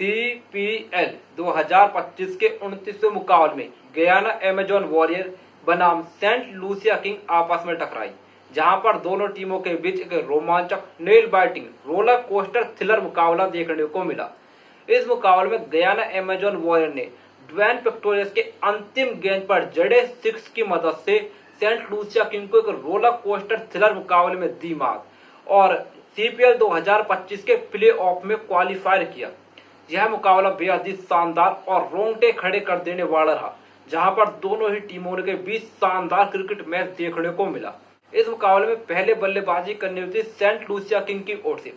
CPL 2025 के 29वें मुकाबले में गयाना अमेजन वॉरियर बनाम सेंट लूसिया किंग आपस में टकराई, जहां पर दोनों टीमों के बीच एक रोमांचक nail biting roller coaster thriller मुकाबला देखने को मिला। इस मुकाबले में गयाना अमेजन वॉरियर ने ड्वेन पिक्टोरियस के अंतिम गेंद पर जड़े सिक्स की मदद से सेंट लूसिया किंग को एक रोलर कोस्टर थ्रिलर मुकाबले में दी मात और CPL 2025 के प्ले ऑफ में क्वालिफाई किया। यह मुकाबला बेहद ही शानदार और रोंगटे खड़े कर देने वाला रहा, जहां पर दोनों ही टीमों के बीच शानदार क्रिकेट मैच देखने को मिला। इस मुकाबले में पहले बल्लेबाजी करने हुई थी सेंट लूसिया किंग की ओर से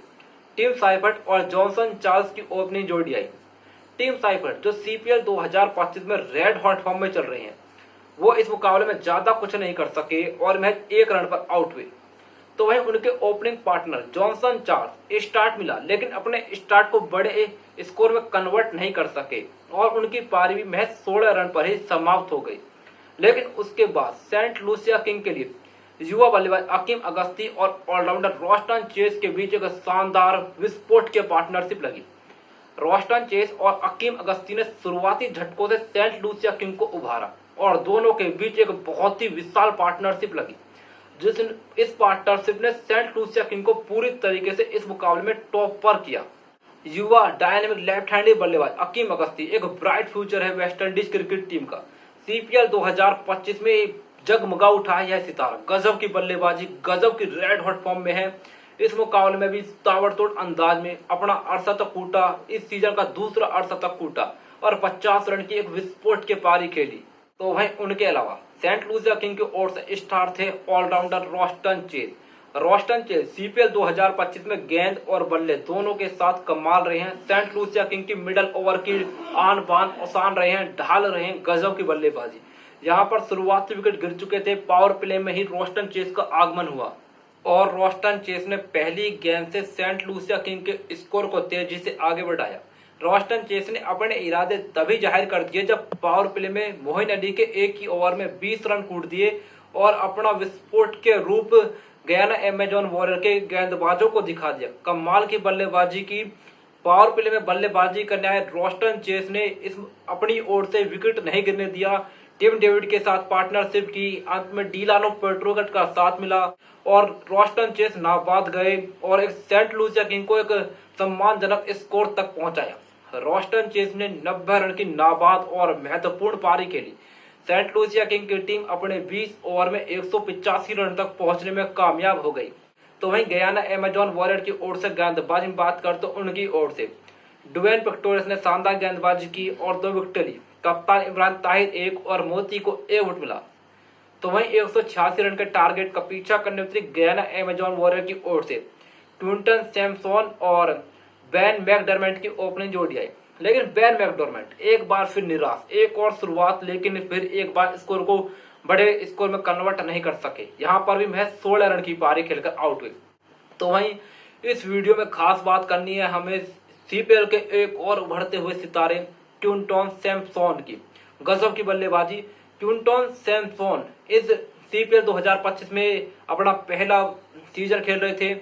टिम साइफर्ट और जॉनसन चार्ल्स की ओपनिंग जोड़ी आई। टिम साइफर्ट जो CPL 2025 में रेड हॉट फॉर्म में चल रहे हैं, वो इस मुकाबले में ज्यादा कुछ नहीं कर सके और मैच 1 रन पर आउट हुए। तो वहीं उनके opening partner Johnson Charles start मिला, लेकिन अपने स्टार्ट को बड़े स्कोर में कन्वर्ट नहीं कर सके और उनकी पारी भी महज 16 रन पर ही समाप्त हो गई। लेकिन उसके बाद सेंट लूसिया किंग के लिए युवा बल्लेबाज अकीम अगस्ती और ऑलराउंडर रोस्टन चेस के बीच एक शानदार विस्फोट की पार्टनरशिप लगी। रोस्टन चेस और अकीम अगस्ती ने शुरुआती झटकों से सेंट लूसिया किंग को उभारा और दोनों के बीच एक बहुत ही विशाल पार्टनरशिप लगी, इस पार्टनरशिप ने सेंट लूसिया किंग को पूरी तरीके से इस मुकाबले में टॉप पर किया। युवा डायनेमिक लेफ्ट हैंडेड बल्लेबाज अकीम अगस्ती एक ब्राइट फ्यूचर है वेस्ट इंडीज क्रिकेट टीम का। CPL 2025 में जगमगा उठा है यह सितारा, गजब की बल्लेबाजी, गजब की रेड हॉट फॉर्म में है। इस मुकाबले में भी ताबड़तोड़ अंदाज में अपना अर्धशतक कूटा, इस सीजन का दूसरा अर्धशतक कूटा और 50 रन की एक विस्फोट की पारी खेली। तो वहीं उनके अलावा सेंट लूसिया किंग की ओर से स्टार थे allrounder Roston Chase. Roston Chase CPL 2025 में गेंद और बल्ले दोनों के साथ कमाल रहे हैं। सेंट लूसिया किंग की मिडल ओवर की आन बान आसान रहे हैं, ढाल रहे हैं, गजब की बल्लेबाजी। यहाँ पर शुरुआती विकेट गिर चुके थे, पावर प्ले में ही रोस्टन चेस का आगमन हुआ और रोस्टन चेस ने पहली गेंद से सेंट लूसिया किंग के स्कोर को तेजी से आगे बढ़ाया। रोस्टन चेस ने अपने इरादे तभी जाहिर कर दिए जब पावर प्ले में मोइन अली के एक ही ओवर में 20 रन कूट दिए और अपना विस्फोट के रूप गयाना अमेजन वॉरियर के गेंदबाजों को दिखा दिया। कमाल की बल्लेबाजी की, पावर प्ले में बल्लेबाजी करने आए रोस्टन चेस ने इस अपनी ओर से विकेट नहीं गिरने दिया। टिम डेविड के साथ पार्टनरशिप की, अंत में डिलानो पेट्रोगट का साथ मिला और रोस्टन चेस नाबाद गए और एक सेंट लूसिया किंग को एक सम्मानजनक स्कोर तक पहुंचाया। रोस्टन चेस ने 90 रन की नाबाद और महत्वपूर्ण पारी खेली। सेंट लूसिया किंग की टीम अपने 20 ओवर में 185 रन तक पहुंचने में कामयाब हो गई। तो वहीं गयाना अमेजन वॉरियर की ओर से गेंदबाजी में बात कर तो उनकी ओर से ड्वेन पिक्टोरियस ने शानदार गेंदबाजी की और 2 विकेट ली। कप्तान इमरान ताहिर 1 और मोती को 1 विकेट मिला। तो वहीं 186 रन के टारगेट का पीछा करने उतरी गयाना अमेजन वॉरियर की ओर से क्विंटन सैमसन और बेन मैकडरमेंट की ओपनिंग जोड़ी आई, लेकिन बेन मैकडरमेंट एक बार फिर निराश, एक और शुरुआत लेकिन फिर एक बार स्कोर को बड़े स्कोर में कन्वर्ट नहीं कर सके। यहाँ पर भी महज 16 रन की पारी खेलकर आउट हुए। तो वहीं इस वीडियो में खास बात करनी है हमें CPL के एक और उभरते हुए सितारे क्विंटन सैमसन की। गजब की बल्लेबाजी, क्विंटन सैमसन इस CPL 2025 में अपना पहला सीजन खेल रहे थे।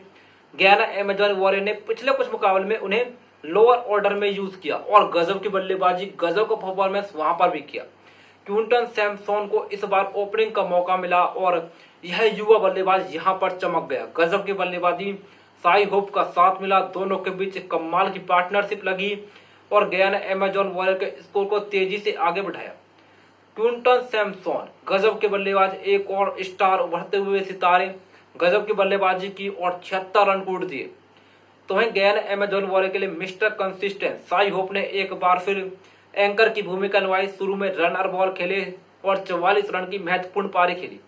गयाना अमेजन वॉरियर ने पिछले कुछ मुकाबले में उन्हें लोअर ऑर्डर में यूज किया और गजब की बल्लेबाजी, गजब का परफॉर्मेंस वहां पर भी किया। क्विंटन सैमसन को इस बार ओपनिंग का मौका मिला और यह युवा बल्लेबाज यहां पर चमक गया। गजब की बल्लेबाजी, साई होप का साथ मिला, दोनों के बीच कमाल की पार्टनरशिप लगी और गयाना अमेजन वॉरियर के स्कोर को तेजी से आगे बढ़ाया। क्विंटन सैमसन गजब के बल्लेबाज, एक और स्टार उभरते हुए सितारे, गजब की बल्लेबाजी की और 76 रन कूट दिए। तो वहीं गयाना अमेजन वॉरियर के लिए मिस्टर कंसिस्टेंट साई होप ने एक बार फिर एंकर की भूमिका निभाई। शुरू में रनर बॉल खेले और 44 रन की महत्वपूर्ण पारी खेली।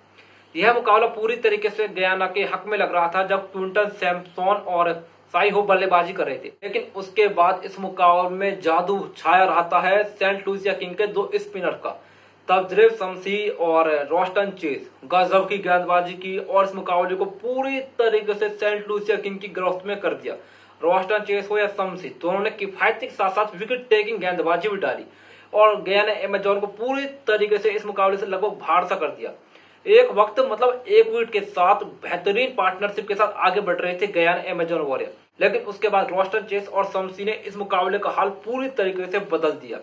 यह मुकाबला पूरी तरीके से गयाना के हक में लग रहा था जब क्विंटन सैमसन और साई होप बल्लेबाजी कर रहे थे, लेकिन उसके बाद इस मुकाबले में जादू छाया रहता है सेंट लूसिया किंग के 2 स्पिनर का, तबदरेव शमसी और रोस्टन चेस। गजब की गेंदबाजी की और इस मुकाबले को पूरी तरीके से सेंट लूसिया किंग की गिरफ्त में कर दिया। रोस्टन चेस हो या शमसी, दोनों ने किफायती के साथ साथ विकेट टेकिंग गेंदबाजी भी डाली और गयाना अमेजन को पूरी तरीके से इस मुकाबले से लगभग बाहर सा कर दिया। एक वक्त मतलब 1 विकेट के साथ बेहतरीन पार्टनरशिप के साथ आगे बढ़ रहे थे गयाना अमेजन वॉरियर। लेकिन उसके बाद रोस्टन चेस और शम्सी ने इस मुकाबले का हाल पूरी तरीके से बदल दिया,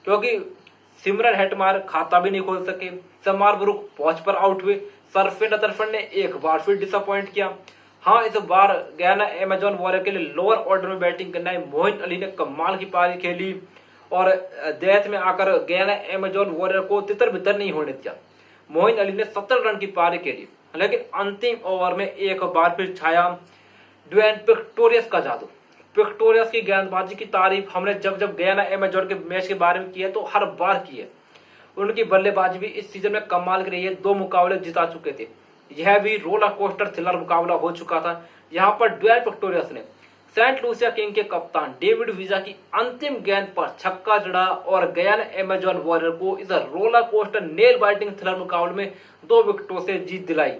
क्योंकि सिमरन हेटमायर खाता भी नहीं खोल सके, समार ब्रुक पहुंच पर आउट हुए, सरफेन अतरफन ने एक बार फिर डिसअपॉइंट किया। हाँ, इस बार गयाना एमेजॉन वॉरियर के लिए लोअर ऑर्डर में बैटिंग करना है। मोइन अली ने कमाल की पारी खेली और डेथ में आकर गयाना एमेजॉन वॉरियर को तितर बितर नहीं होने दिया। मोइन अली ने 70 रन की पारी खेली, लेकिन अंतिम ओवर में एक बार फिर छाया ड्वेन पिक्टोरियस का जादू। पिक्टोरियस की गेंदबाजी की तारीफ हमने जब जब गयाना एमेजॉन के मैच के बारे में की है तो हर बार की है। उनकी बल्लेबाजी भी इस सीजन में कमाल की रही है। 2 मुकाबले जिता चुके थे, यह भी रोलर कोस्टर थ्रिलर मुकाबला हो चुका था। यहाँ पर ड्वेन पिक्टोरियस ने सेंट लूसिया किंग के कप्तान डेविड वीजा की अंतिम गेंद पर छक्का जड़ा और गयाना एमेजॉन वॉरियर को इस roller coaster nail biting thriller मुकाबले में 2 विकेटों से जीत दिलाई।